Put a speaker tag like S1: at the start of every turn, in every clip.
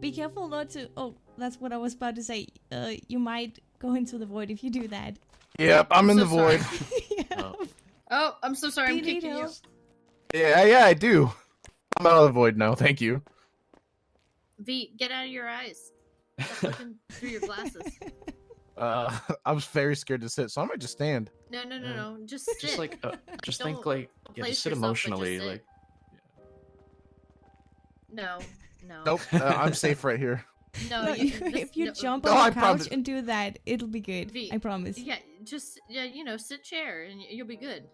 S1: be careful not to. Oh, that's what I was about to say. You might go into the void if you do that.
S2: Yep, I'm in the void.
S1: Yeah.
S3: Oh, I'm so sorry.
S1: Do
S3: I'm
S1: you need
S3: kicking you.
S1: help?
S2: Yeah, I do. I'm out of the void now. Thank you.
S3: V, get out of your eyes. Stop looking through your glasses.
S2: I was very scared to sit, so I might just stand.
S3: No. Just sit.
S4: Just like, just think
S3: Don't
S4: like, yeah,
S3: place
S4: just sit
S3: yourself, but just
S4: emotionally,
S3: sit.
S4: like.
S3: No.
S2: Nope, I'm safe right here.
S3: No,
S1: If you jump
S2: No,
S1: on
S2: I
S1: the couch
S2: promise.
S1: and do that, it'll be good.
S3: V,
S1: I promise.
S3: Yeah, just sit chair and you'll be good.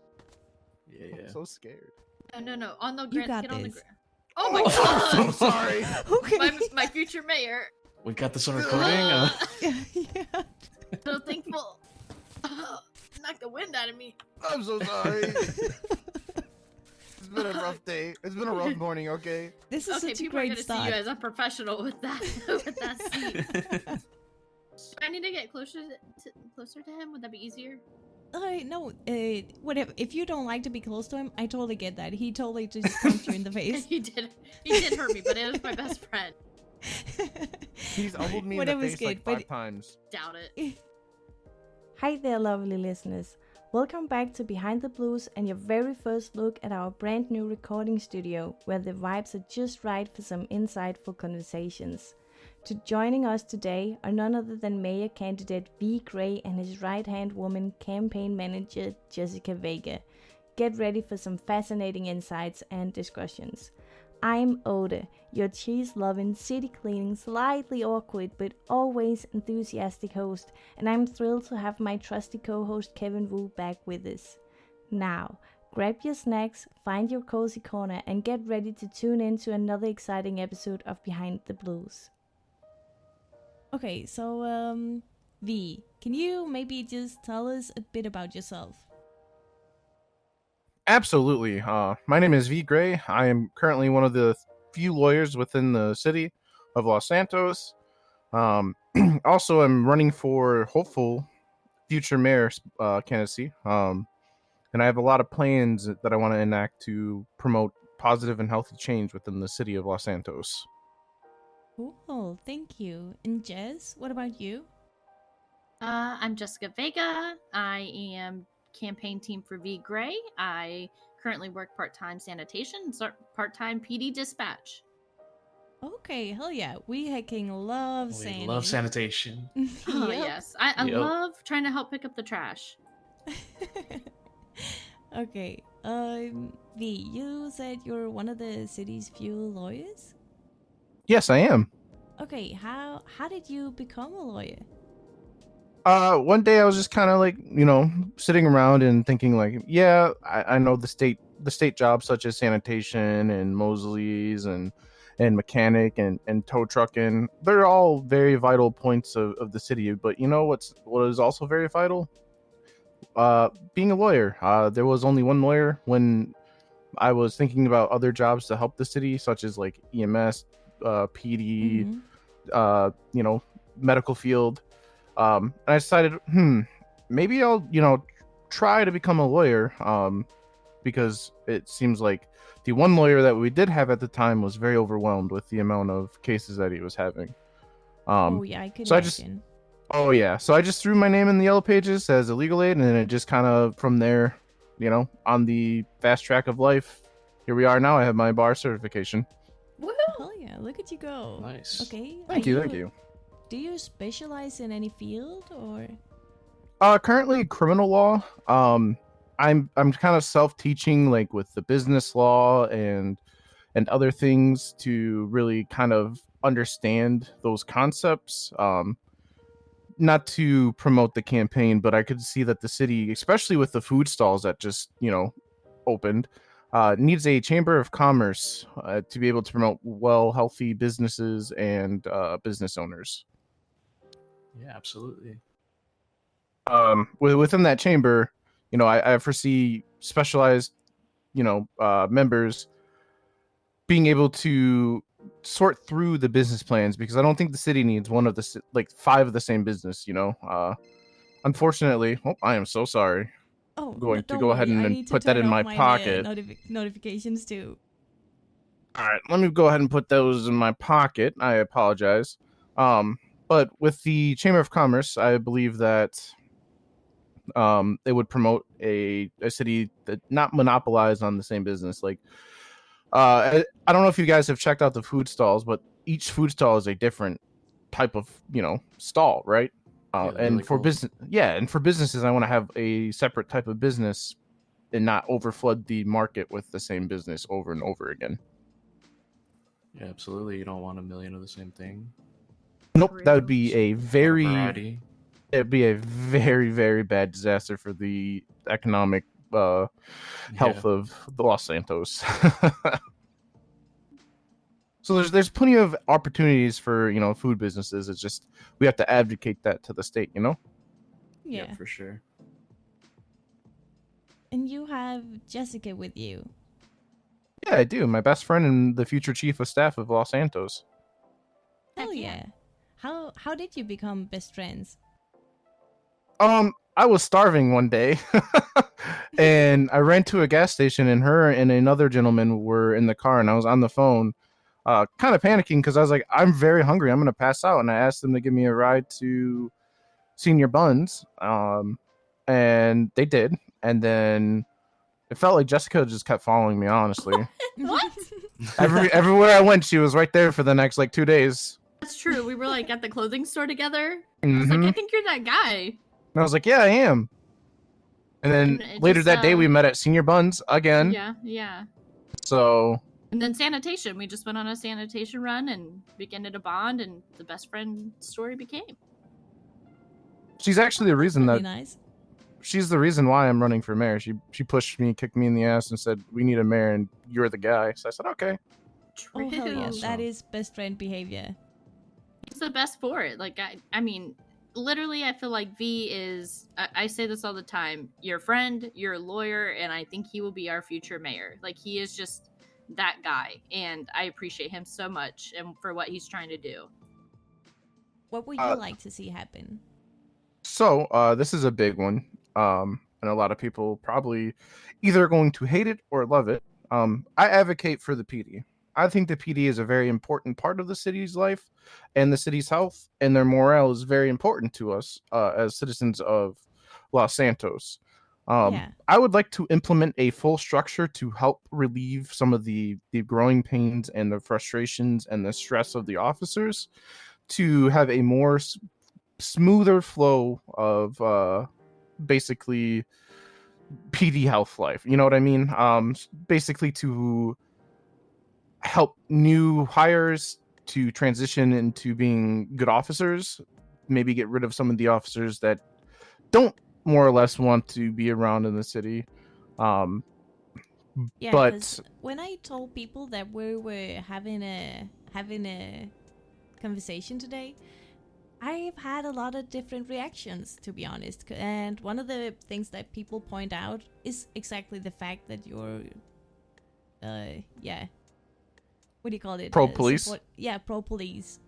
S4: Yeah.
S2: I'm so scared.
S3: No. On the
S1: You
S3: ground.
S1: got
S3: Get on the
S1: this.
S3: ground. Oh my
S2: I'm
S3: god!
S2: so sorry.
S1: Okay.
S3: My future mayor.
S4: We got this on recording.
S1: Yeah.
S3: So thankful. Knock the wind out of me.
S2: I'm so sorry. It's been a rough day. It's been a rough morning, okay?
S1: This is
S3: Okay,
S1: such a
S3: people are
S1: great
S3: gonna
S1: start.
S3: see you as unprofessional with that seat. Do I need to get closer to him? Would that be easier?
S1: No, whatever. If you don't like to be close to him, I totally get that. He totally just punched you in the face.
S3: He did hurt me, but it was my best friend.
S2: He's elbowed me in the
S1: Whatever's
S2: face
S1: good,
S2: like
S1: but-
S2: 5 times.
S3: Doubt it.
S5: Hi there, lovely listeners. Welcome back to Behind the Blues and your very first look at our brand new recording studio, where the vibes are just right for some insightful conversations. Joining us today are none other than mayor candidate V. Gray and his right-hand woman, campaign manager Jessica Vega. Get ready for some fascinating insights and discussions. I'm Oda, your cheese-loving, city-cleaning, slightly awkward but always enthusiastic host, and I'm thrilled to have my trusty co-host Kevin Wu back with us. Now, grab your snacks, find your cozy corner, and get ready to tune in to another exciting episode of Behind the Blues.
S1: Okay, so, V, can you maybe just tell us a bit about yourself?
S2: Absolutely. My name is V. Gray. I am currently one of the few lawyers within the city of Los Santos. Also, I'm running for hopeful future mayor candidacy. And I have a lot of plans that I want to enact to promote positive and healthy change within the city of Los Santos.
S1: Cool, thank you. And Jess, what about you?
S3: I'm Jessica Vega. I am campaign team for V. Gray. I currently work part-time sanitation and part-time PD dispatch.
S1: Okay, hell yeah. We hecking love
S4: We
S1: Sandy.
S4: love sanitation.
S3: Oh,
S1: Yep.
S3: yes. I
S4: Yep.
S3: love trying to help pick up the trash.
S1: Okay, V, you said you're one of the city's few lawyers?
S2: Yes, I am.
S1: Okay, how did you become a lawyer?
S2: One day I was just kind of like, sitting around and thinking like, yeah, I know the state jobs such as sanitation and Mosley's and mechanic and tow trucking, they're all very vital points of the city. But you know what is also very vital? Being a lawyer. There was only one lawyer when I was thinking about other jobs to help the city, such as like EMS, PD, medical field. And I decided, maybe I'll, try to become a lawyer, because it seems like the one lawyer that we did have at the time was very overwhelmed with the amount of cases that he was having.
S1: Oh yeah, I could
S2: so
S1: imagine.
S2: So I just threw my name in the Yellow Pages as a legal aid, and then it just kind of from there, on the fast track of life, here we are now. I have my bar certification.
S3: Woohoo!
S1: Hell yeah, look at you go.
S4: Nice.
S1: Okay.
S2: Thank you.
S1: Do you specialize in any field or?
S2: Currently criminal law. I'm kind of self-teaching, like with the business law and other things to really kind of understand those concepts. Not to promote the campaign, but I could see that the city, especially with the food stalls that just opened, needs a chamber of commerce to be able to promote healthy businesses and business owners.
S4: Yeah, absolutely.
S2: Within that chamber, I foresee specialized, members being able to sort through the business plans, because I don't think the city needs one of the 5 of the same business. Unfortunately, I am so sorry.
S1: Oh,
S2: I'm going to
S1: don't
S2: go ahead
S1: worry. I
S2: and
S1: need to
S2: put that
S1: turn
S2: in
S1: off
S2: my
S1: my
S2: pocket.
S1: notifications too.
S2: All right, let me go ahead and put those in my pocket. I apologize. But with the Chamber of Commerce, I believe that they would promote a city that not monopolized on the same business. Like, I don't know if you guys have checked out the food stalls, but each food stall is a different type of stall, right?
S4: Yeah, they're
S2: And
S4: really
S2: for
S4: cool.
S2: businesses, I want to have a separate type of business and not overflood the market with the same business over and over again.
S4: Yeah, absolutely. You don't want a million of the same thing.
S2: Nope, that would
S3: True.
S2: be a
S4: A lot of
S2: very
S4: variety.
S2: it'd be a very, very bad disaster for the economic health
S4: Yeah.
S2: of the Los Santos. So there's plenty of opportunities for food businesses. It's just we have to advocate that to the state.
S1: Yeah.
S4: For sure.
S1: And you have Jessica with you.
S2: Yeah, I do. My best friend and the future chief of staff of Los Santos.
S1: Hell
S3: Heck
S1: yeah. How did you become best friends?
S2: I was starving one day, and I ran to a gas station, and her and another gentleman were in the car, and I was on the phone, kind of panicking because I was like, I'm very hungry. I'm gonna pass out, and I asked them to give me a ride to Senior Buns, and they did, and then it felt like Jessica just kept following me. Honestly,
S3: What?
S2: everywhere I went, she was right there for the next 2 days.
S3: That's true. We were like at the clothing store together. I was like,
S2: Mhm.
S3: I think you're that guy.
S2: And I was like, yeah, I am. And then
S3: And it
S2: later
S3: just,
S2: that day, we met at Senior Buns again.
S3: Yeah.
S2: So
S3: And then sanitation. We just went on a sanitation run and began to bond, and the best friend story became.
S2: she's actually the reason
S1: Really
S2: that
S1: nice.
S2: she's the reason why I'm running for mayor. She pushed me, kicked me in the ass, and said, "We need a mayor, and you're the guy." So I said, "Okay."
S1: Oh hell yeah,
S3: True.
S1: that is best friend behavior.
S3: He's the best for it. Like I mean, literally, I feel like V is. I say this all the time. Your friend, your lawyer, and I think he will be our future mayor. Like he is just that guy, and I appreciate him so much and for what he's trying to do.
S1: What would you like to see happen?
S2: So this is a big one, and a lot of people probably either going to hate it or love it. I advocate for the PD. I think the PD is a very important part of the city's life and the city's health, and their morale is very important to us as citizens of Los Santos.
S1: Yeah.
S2: I would like to implement a full structure to help relieve some of the growing pains and the frustrations and the stress of the officers, to have a more smoother flow of basically PD health life. You know what I mean? Basically to help new hires to transition into being good officers, maybe get rid of some of the officers that don't more or less want to be around in the city.
S1: Yeah,
S2: But
S1: 'cause when I told people that we were having a conversation today, I've had a lot of different reactions, to be honest. And one of the things that people point out is exactly the fact that you're, what do you call it?
S2: Pro-police?
S1: Yeah, pro-police.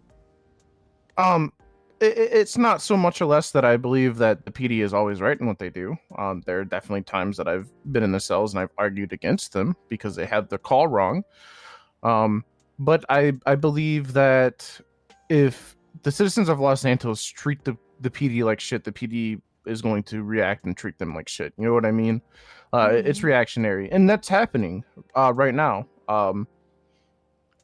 S2: It's not so much or less that I believe that the PD is always right in what they do. There are definitely times that I've been in the cells and I've argued against them because they had the call wrong. But I believe that if the citizens of Los Santos treat the PD like shit, the PD is going to react and treat them like shit. You know what I mean? It's reactionary, and that's happening right now.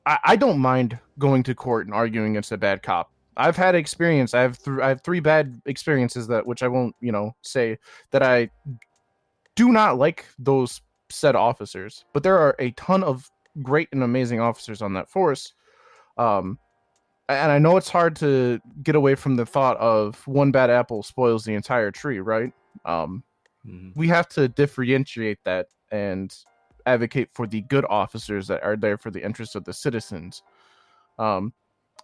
S2: I don't mind going to court and arguing against a bad cop. I've had experience. I have 3 bad experiences that which I won't say, that I do not like those said officers. But there are a ton of great and amazing officers on that force. And I know it's hard to get away from the thought of one bad apple spoils the entire tree, right? We have to differentiate that and advocate for the good officers that are there for the interests of the citizens.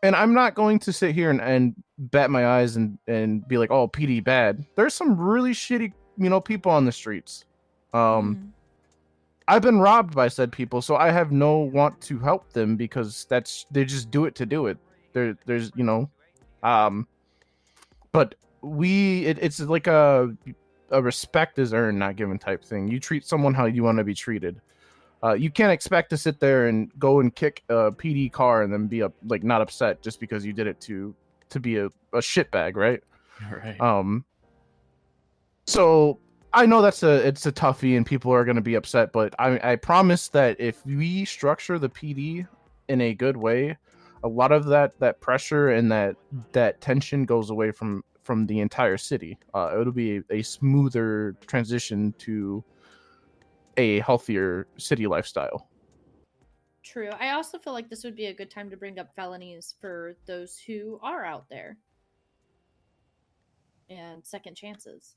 S2: And I'm not going to sit here and bat my eyes and be like, oh, PD bad. There's some really shitty, people on the streets. I've been robbed by said people, so I have no want to help them because they just do it to do it. There's but it's like a respect is earned, not given type thing. You treat someone how you want to be treated. You can't expect to sit there and go and kick a PD car and then be not upset just because you did it to be a shitbag, right?
S4: Right.
S2: So I know it's a toughie and people are going to be upset, but I promise that if we structure the PD in a good way, a lot of that pressure and that tension goes away from the entire city. It'll be a smoother transition to a healthier city lifestyle.
S3: True. I also feel like this would be a good time to bring up felonies for those who are out there. And second chances.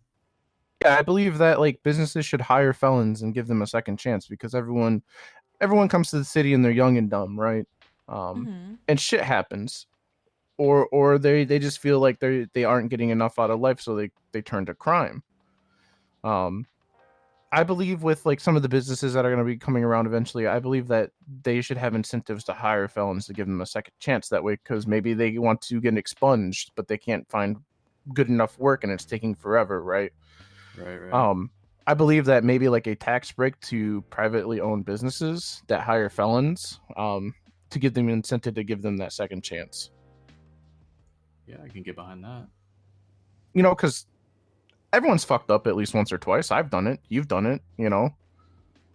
S2: Yeah, I believe that businesses should hire felons and give them a second chance because everyone comes to the city and they're young and dumb, right? And shit happens. Or they just feel like they aren't getting enough out of life, so they turn to crime. I believe with some of the businesses that are going to be coming around eventually, I believe that they should have incentives to hire felons to give them a second chance that way, because maybe they want to get expunged, but they can't find good enough work and it's taking forever, right?
S4: Right.
S2: I believe that maybe a tax break to privately owned businesses that hire felons, to give them incentive to give them that second chance.
S4: Yeah, I can get behind that.
S2: Because everyone's fucked up at least once or twice. I've done it. You've done it.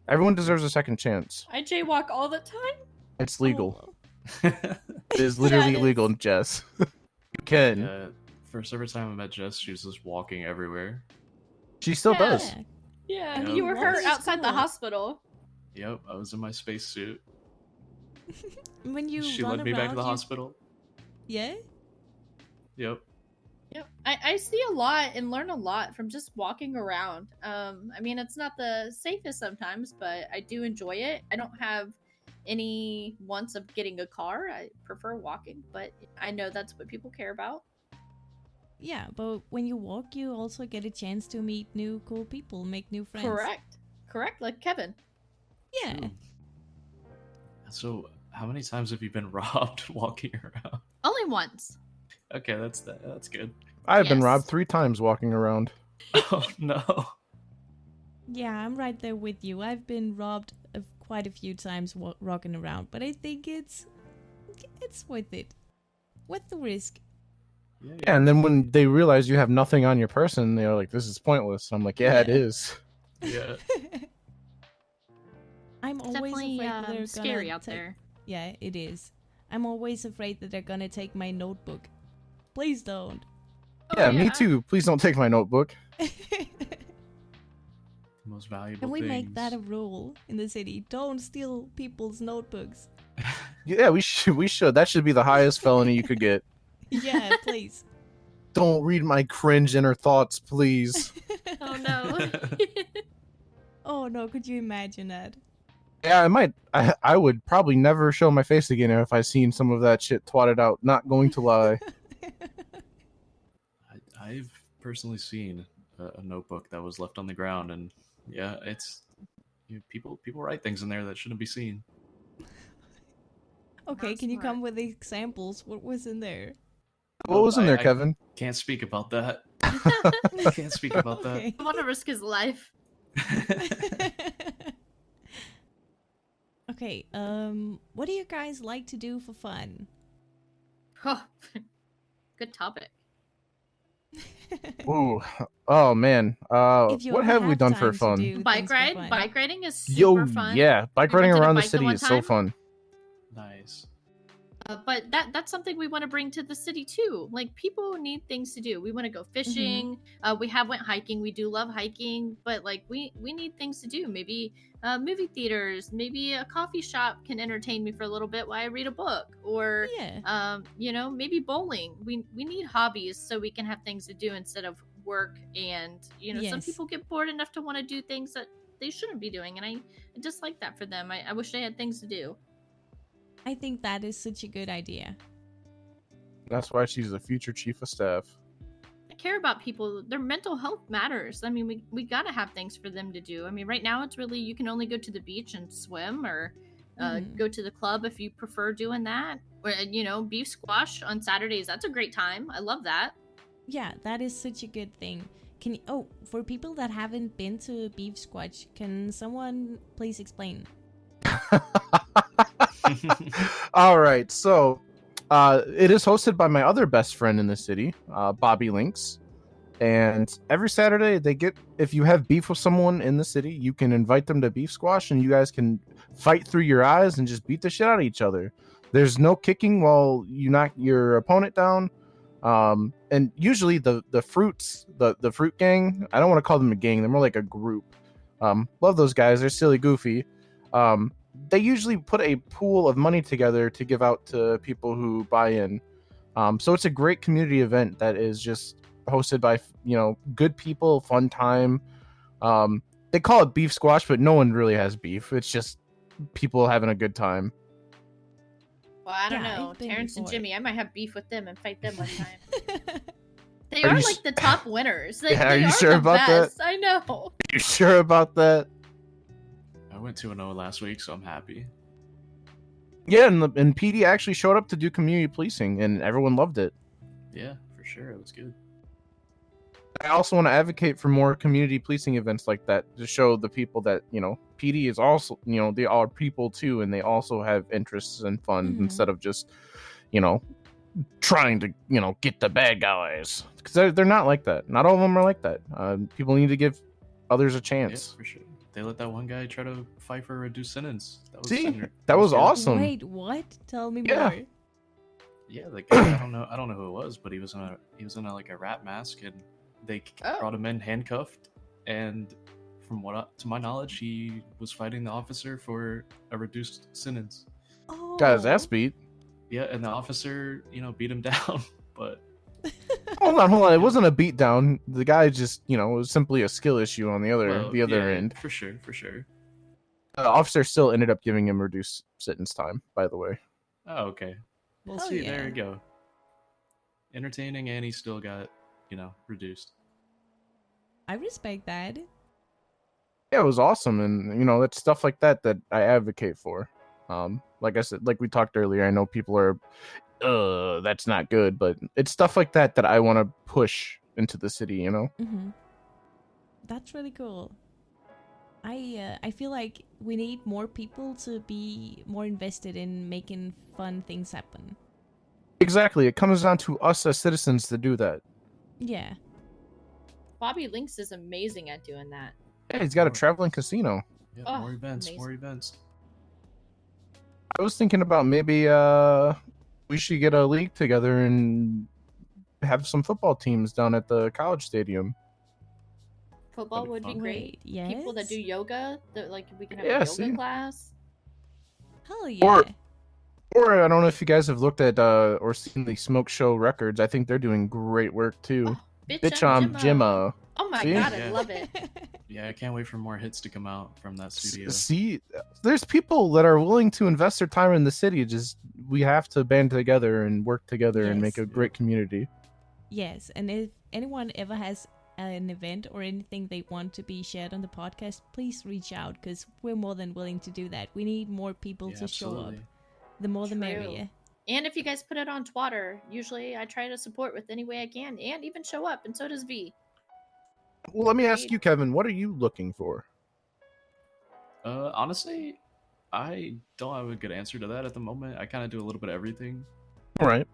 S2: Everyone deserves a second chance.
S3: I jaywalk all the time.
S2: It's legal.
S1: Oh.
S2: It is literally
S3: Yeah, it is.
S2: legal, Jess. You can.
S4: Yeah, first ever time I met Jess, she was just walking everywhere.
S2: She still
S3: Yeah.
S2: does.
S3: Yeah,
S4: Yeah.
S3: you were
S1: Well,
S3: hurt
S1: that's
S3: outside the
S1: cool.
S3: hospital.
S4: Yep, I was in my spacesuit.
S1: When you
S4: She
S1: run
S4: led me back to the
S1: around,
S4: hospital.
S1: Yeah.
S4: Yep.
S3: Yep. I see a lot and learn a lot from just walking around. I mean, it's not the safest sometimes, but I do enjoy it. I don't have any wants of getting a car. I prefer walking, but I know that's what people care about.
S1: Yeah, but when you walk, you also get a chance to meet new cool people, make new friends.
S3: Correct, like Kevin.
S1: Yeah.
S4: Ooh. So, how many times have you been robbed walking around?
S3: Only once.
S4: Okay, that's good.
S2: I've been
S3: Yes.
S2: robbed 3 times walking around.
S4: Oh no.
S1: Yeah, I'm right there with you. I've been robbed quite a few times rocking around, but I think it's worth it. Worth the risk.
S2: Yeah, and then when they realize you have nothing on your person, they're like, "This is pointless." I'm like, "Yeah, it
S1: Yeah.
S2: is."
S4: Yeah.
S1: I'm
S3: It's
S1: always
S3: definitely
S1: afraid that they're
S3: scary
S1: gonna
S3: out
S1: take...
S3: there.
S1: Yeah, it is. I'm always afraid that they're gonna take my notebook. Please don't.
S2: Yeah, me too. Please don't take my notebook.
S4: The most valuable
S1: Can we make
S4: things.
S1: that a rule in the city? Don't steal people's notebooks.
S2: Yeah, we should. That should be the highest felony you could get.
S1: Yeah, please.
S2: Don't read my cringe inner thoughts, please.
S3: Oh no.
S1: Oh no, could you imagine that?
S2: Yeah, I might. I would probably never show my face again if I seen some of that shit twatted out. Not going to lie.
S4: I've personally seen a notebook that was left on the ground, and yeah, it's people write things in there that shouldn't be seen.
S1: Okay,
S3: Not
S1: can you
S3: smart.
S1: come with examples? What was in there?
S2: What was in there,
S4: I
S2: Kevin?
S4: Can't speak about that. Can't speak about that.
S1: Okay.
S3: I want to risk his life.
S1: Okay, what do you guys like to do for fun?
S3: Oh, good topic.
S2: Ooh, oh man.
S1: If you
S2: What
S1: ever
S2: have we done for
S1: time to
S2: fun?
S1: do
S3: Bike
S1: things for
S3: ride.
S1: fun.
S3: Bike riding is super
S2: Yo,
S3: fun.
S2: yeah, bike
S3: We
S2: riding
S3: rented a
S2: around the
S3: bike the
S2: city
S3: one
S2: is so
S3: time.
S2: fun.
S4: Nice.
S3: But that's something we want to bring to the city too. Like, people need things to do. We want to go fishing. We have went hiking. We do love hiking, but like we need things to do. Maybe movie theaters. Maybe a coffee shop can entertain me for a little bit while I read a book. Or
S1: Yeah.
S3: maybe bowling. We need hobbies so we can have things to do instead of work. And some
S1: Yes.
S3: people get bored enough to want to do things that they shouldn't be doing, and I just like that for them. I wish they had things to do.
S1: I think that is such a good idea.
S2: That's why she's the future chief of staff.
S3: I care about people. Their mental health matters. I mean, we gotta have things for them to do. I mean, right now it's really, you can only go to the beach and swim, or go to the club if you prefer doing that. Or beef squash on Saturdays. That's a great time. I love that.
S1: Yeah, that is such a good thing. For people that haven't been to beef squash, can someone please explain?
S2: All right, so it is hosted by my other best friend in the city, Bobby Links. And every Saturday, if you have beef with someone in the city, you can invite them to beef squash, and you guys can fight through your eyes and just beat the shit out of each other. There's no kicking while you knock your opponent down. And usually the fruit gang, I don't want to call them a gang, they're more like a group. Love those guys, they're silly goofy. They usually put a pool of money together to give out to people who buy in. So it's a great community event that is just hosted by good people, fun time. They call it beef squash, but no one really has beef. It's just people having a good time.
S3: Well, I don't
S1: Yeah,
S3: know.
S1: I've been
S3: Terrence and
S1: before.
S3: Jimmy, I might have beef with them and fight them one time. They
S2: Are
S3: are
S2: you
S3: like the top winners. Like,
S2: Yeah, are
S3: they
S2: you
S3: are
S2: sure
S3: the
S2: about that?
S3: best. I know.
S2: You sure about that?
S4: I went 2-0 last week, so I'm happy.
S2: Yeah, and PD actually showed up to do community policing, and everyone loved it.
S4: Yeah, for sure. It was good.
S2: I also want to advocate for more community policing events like that to show the people that, PD is also, they are people too, and they also have interests and fun instead of just, trying to, get the bad guys. Because they're not like that. Not all of them are like that. People need to give others a
S4: Yeah,
S2: chance.
S4: for sure. They let that one guy try to fight for a reduced sentence. That was
S2: See? That was
S4: good.
S2: awesome.
S1: Wait, what? Tell me
S2: Yeah.
S1: more.
S4: Yeah, the guy, I don't know who it was, but he was in a like a rat mask, and they
S3: Oh.
S4: brought him in handcuffed, and to my knowledge, he was fighting the officer for a reduced sentence.
S1: Oh.
S2: Got his ass beat.
S4: Yeah, and the officer, beat him down, but
S2: Hold on. It wasn't a beatdown. The guy just, it was simply a skill issue on the other
S4: yeah,
S2: end.
S4: for sure.
S2: The officer still ended up giving him reduced sentence time, by the way.
S4: Oh, okay. We'll
S1: Hell
S4: see.
S1: yeah.
S4: There you go. Entertaining, and he still got, reduced.
S1: I respect that.
S2: Yeah, it was awesome, and it's stuff like that I advocate for. Like I said, like we talked earlier, I know people are, that's not good, but it's stuff like that I want to push into the city.
S1: Mm-hmm. That's really cool. I feel like we need more people to be more invested in making fun things happen.
S2: Exactly, it comes down to us as citizens to do that.
S1: Yeah.
S3: Bobby Links is amazing at doing that.
S2: Yeah, he's got a traveling casino.
S4: Yeah,
S3: Oh,
S4: more events,
S3: amazing.
S4: more events.
S2: I was thinking about maybe we should get a league together and have some football teams down at the college stadium.
S3: Football
S4: That'd be
S3: would be
S4: fun.
S3: great.
S1: Yes.
S3: People that do yoga, like we can have
S2: Yeah,
S3: a yoga
S2: see?
S3: class.
S1: Hell yeah.
S2: Or I don't know if you guys have looked at or seen the Smoke Show Records. I think they're doing great work too.
S3: Oh,
S2: Bitch on Jimma.
S3: Oh my
S2: See?
S3: god, I
S4: Yeah.
S3: love it.
S4: Yeah, I can't wait for more hits to come out from that studio.
S2: See, there's people that are willing to invest their time in the city. Just we have to band together and work together and make a
S1: Yes.
S2: great community.
S1: Yes, and if anyone ever has an event or anything they want to be shared on the podcast, please reach out because we're more than willing to do that. We need more people
S4: Yeah,
S1: to show up.
S4: absolutely.
S1: The more the
S3: True.
S1: merrier.
S3: And if you guys put it on Twitter, usually I try to support with any way I can and even show up, and so does V.
S2: Well, let me ask you, Kevin. What are you looking for?
S4: Honestly, I don't have a good answer to that at the moment. I kind of do a little bit of everything.
S2: All right.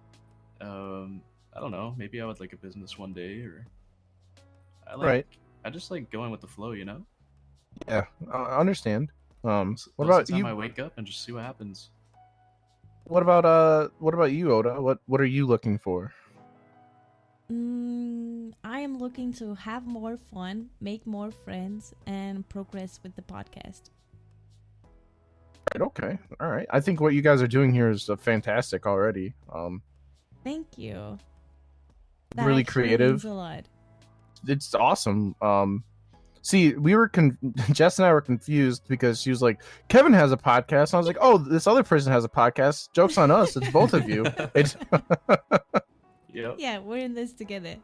S4: I don't know. Maybe I would like a business one day, or
S2: Right.
S4: I just like going with the flow,
S2: Yeah, I understand. What
S4: Most
S2: about
S4: of the time
S2: you?
S4: I wake up and just see what happens.
S2: What about you, Oda? What are you looking for?
S1: I am looking to have more fun, make more friends, and progress with the podcast.
S2: Right, okay. All right. I think what you guys are doing here is fantastic already.
S1: Thank you.
S2: Really
S1: actually
S2: creative.
S1: means a lot.
S2: It's awesome. See, we were Jess and I were confused because she was like, Kevin has a podcast. And I was like, oh, this other person has a podcast. Joke's on us. It's both of you. It's
S4: Yep.
S1: Yeah, we're in this together.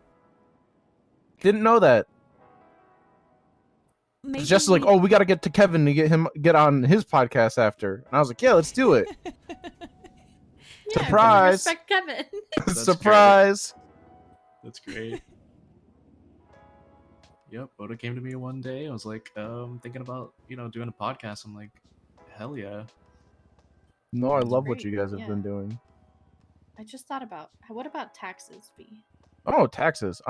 S2: didn't know that.
S1: Maybe
S2: Jess is like, oh, we got to get to Kevin to get on his podcast after. And I was like, yeah, let's do it.
S3: Yeah,
S2: Surprise.
S3: Respect Kevin.
S4: That's
S2: Surprise.
S4: That's great. Yep, Oda came to me one day. I was like, thinking about, doing a podcast. I'm like, hell yeah.
S2: No, I
S3: That's
S2: love what
S3: great.
S2: you guys have
S3: Yeah.
S2: been doing.
S3: I just thought about what about taxes, V?
S2: Oh, taxes.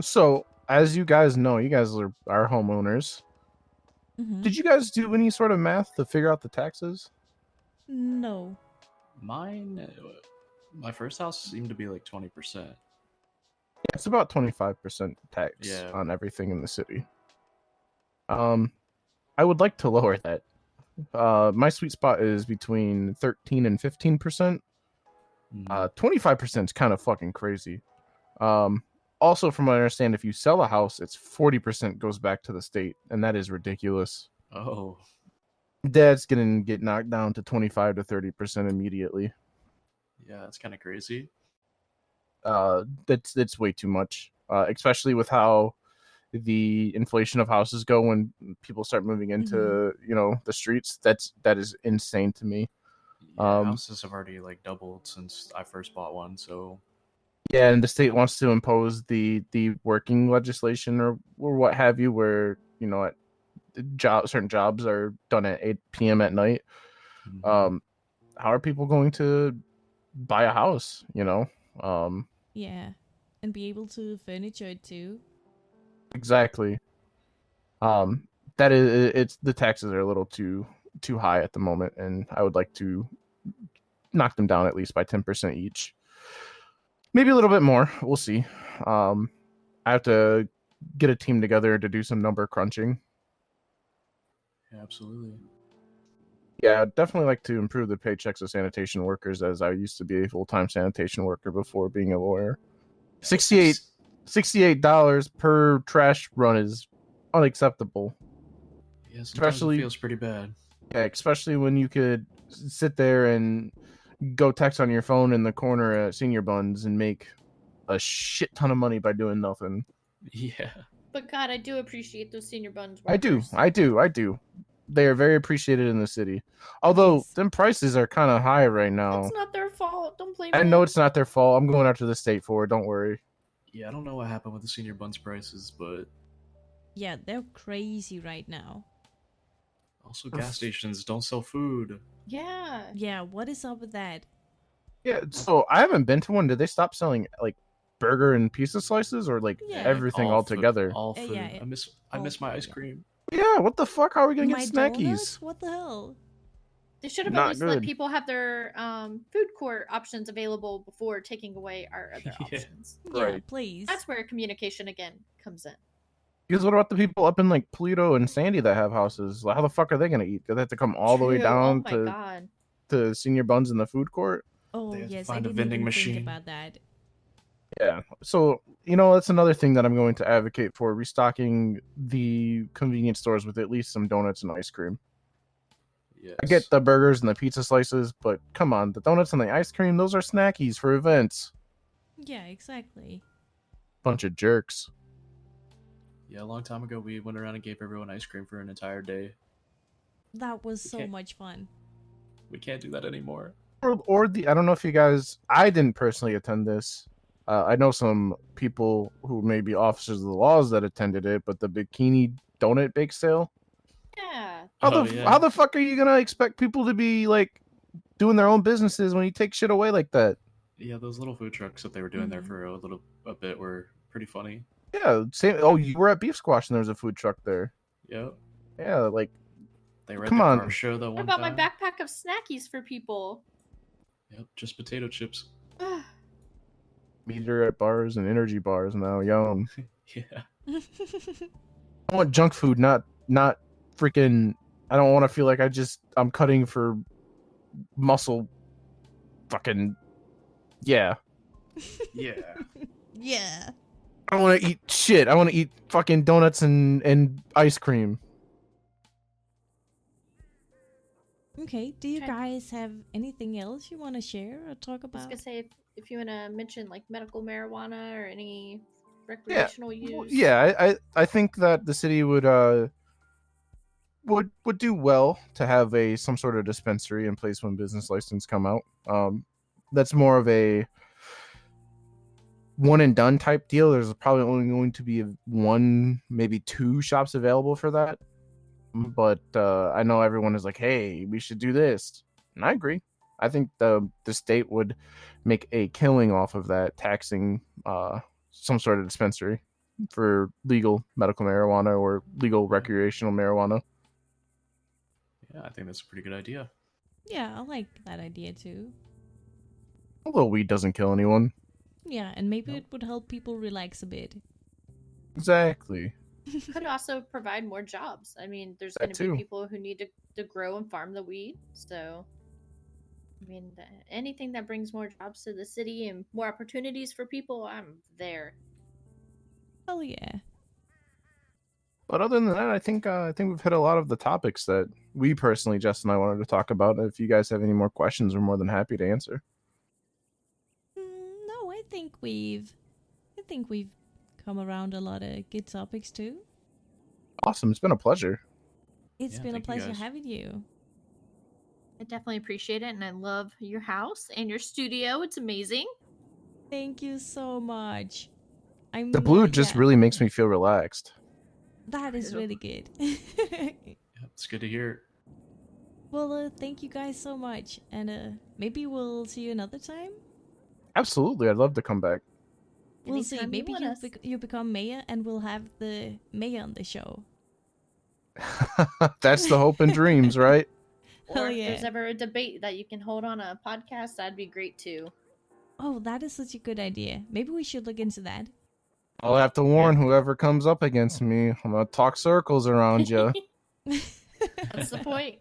S2: So as you guys know, you guys are homeowners.
S1: Mm-hmm.
S2: Did you guys do any sort of math to figure out the taxes?
S1: No.
S4: Mine, my first house seemed to be like 20%.
S2: It's about 25% tax
S4: Yeah.
S2: on everything in the city. I would like to lower that. My sweet spot is between 13 and 15%. 25% is kind of fucking crazy. Also, from what I understand, if you sell a house, it's 40% goes back to the state, and that is ridiculous.
S4: Oh,
S2: That's gonna get knocked down to 25 to 30% immediately.
S4: yeah, that's kind of crazy.
S2: That's way too much. Especially with how the inflation of houses go when people start moving into the streets. That is insane to me.
S4: Yeah, houses have already like doubled since I first bought one, so
S2: Yeah, and the state wants to impose the working legislation or what have you, where certain jobs are done at 8 p.m. at night. How are people going to buy a house?
S1: Yeah. And be able to furniture it too.
S2: Exactly. That is, it's the taxes are a little too high at the moment, and I would like to knock them down at least by 10% each. Maybe a little bit more. We'll see. I have to get a team together to do some number crunching.
S4: yeah, absolutely.
S2: Yeah, I'd definitely like to improve the paychecks of sanitation workers, as I used to be a full-time sanitation worker before being a lawyer. $68 per trash run is unacceptable.
S4: Yeah, sometimes
S2: Especially-
S4: it feels pretty bad.
S2: Yeah, especially when you could sit there and go text on your phone in the corner at Senior Buns and make a shit ton of money by doing nothing.
S4: Yeah.
S3: But God, I do appreciate those senior buns.
S2: I do.
S3: workers.
S2: They are very appreciated in the city. Although
S1: Yes.
S2: them prices are kind of high right now.
S3: It's not their fault. Don't blame
S2: I
S3: them.
S2: know it's not their fault. I'm going after the state for it. Don't worry.
S4: Yeah, I don't know what happened with the senior buns prices, but
S1: Yeah, they're crazy right now.
S4: also gas stations don't sell food.
S3: Yeah.
S1: Yeah, what is up with that?
S2: Yeah, so I haven't been to one. Did they stop selling like burger and pizza slices or like
S1: Yeah.
S2: everything
S4: All food-
S2: altogether?
S4: all food.
S1: yeah,
S4: I miss
S1: all
S4: my
S1: food,
S4: ice
S1: yeah.
S4: cream.
S2: Yeah, what the fuck? How are we gonna
S1: My
S2: get snackies?
S1: donuts? What the hell?
S3: They should have
S2: Not
S3: at least let
S2: good.
S3: people have their food court options available before taking away our other
S4: Yeah.
S3: options.
S1: Yeah,
S2: Right.
S1: please.
S3: That's where communication again comes in.
S2: Because what about the people up in like Pluto and Sandy that have houses? Like, how the fuck are they gonna eat? Do they have to come all the way
S3: True.
S2: down
S3: Oh my
S2: to
S3: God.
S2: Senior Buns in the food court?
S1: Oh,
S4: They have to
S1: yes, I
S4: find a
S1: didn't
S4: vending
S1: even
S4: machine.
S1: think about that.
S2: Yeah. So, that's another thing that I'm going to advocate for, restocking the convenience stores with at least some donuts and ice cream.
S4: Yes.
S2: I get the burgers and the pizza slices, but come on, the donuts and the ice cream, those are snackies for events.
S1: Yeah, exactly.
S2: Bunch of jerks.
S4: Yeah, a long time ago we went around and gave everyone ice cream for an entire day.
S1: That was so
S4: Okay.
S1: much fun.
S4: We can't do that anymore.
S2: Or I don't know if you guys, I didn't personally attend this. I know some people who may be officers of the laws that attended it, but the bikini donut bake sale.
S3: Yeah.
S2: How the fuck are you gonna expect people to be like doing their own businesses when you take shit away like that?
S4: Yeah, those little food trucks that they were doing there
S1: Mhm.
S4: for a bit were pretty funny.
S2: Yeah, same. Oh, you were at Beef Squash and there was a food truck there.
S4: Yep.
S2: Yeah, like
S4: They were at
S2: Come
S4: the
S2: on.
S4: car show that
S3: What
S4: one
S3: about
S4: time.
S3: my backpack of snackies for people?
S4: Yep, just potato chips.
S2: meter at bars and energy bars now. Yum.
S4: Yeah.
S2: I want junk food, not freaking. I don't want to feel like I'm cutting for muscle. Fucking yeah.
S4: Yeah.
S1: Yeah.
S2: I want to eat shit. I want to eat fucking donuts and ice cream.
S1: Okay, do you
S3: Okay.
S1: guys have anything else you want to share or talk
S3: I was
S1: about?
S3: gonna say if you wanna mention like medical marijuana or any recreational use.
S2: Yeah, I think that the city would do well to have some sort of dispensary in place when business license come out. That's more of a one and done type deal. There's probably only going to be one, maybe two shops available for that. But I know everyone is like, hey, we should do this. And I agree. I think the state would make a killing off of that, taxing some sort of dispensary for legal medical marijuana or legal recreational marijuana.
S4: Yeah, I think that's a pretty good idea.
S1: Yeah, I like that idea too.
S2: Although weed doesn't kill anyone.
S1: Yeah, and maybe
S4: Nope.
S1: it would help people relax a bit.
S2: Exactly.
S3: Could also provide more jobs. I mean, there's
S2: That
S3: going to be
S2: too.
S3: people who need to grow and farm the weed. So, I mean, anything that brings more jobs to the city and more opportunities for people, I'm there.
S1: Hell yeah.
S2: But other than that, I think we've hit a lot of the topics that we personally, Jess and I, wanted to talk about. If you guys have any more questions, we're more than happy to answer.
S1: No, I think we've come around a lot of good topics too.
S2: Awesome. It's been a pleasure.
S1: It's
S4: Yeah,
S1: been a
S4: thank you,
S1: pleasure
S4: guys.
S1: having you.
S3: I definitely appreciate it, and I love your house and your studio. It's amazing.
S1: Thank you so much.
S2: The blue just
S1: yeah,
S2: really makes me feel relaxed.
S1: that is really good.
S4: Yeah, it's good to hear.
S1: Well, thank you guys so much, and maybe we'll see you another time.
S2: Absolutely. I'd love to come back.
S1: We'll see.
S3: Anytime you
S1: Maybe
S3: want us.
S1: you become mayor, and we'll have the mayor on the show.
S2: That's the hope and dreams, right?
S1: Hell
S3: Or if
S1: yeah.
S3: there's ever a debate that you can hold on a podcast, that'd be great too.
S1: Oh, that is such a good idea. Maybe we should look into that.
S2: I'll have to warn whoever comes up against me. I'm going to talk circles around you.
S3: That's the point.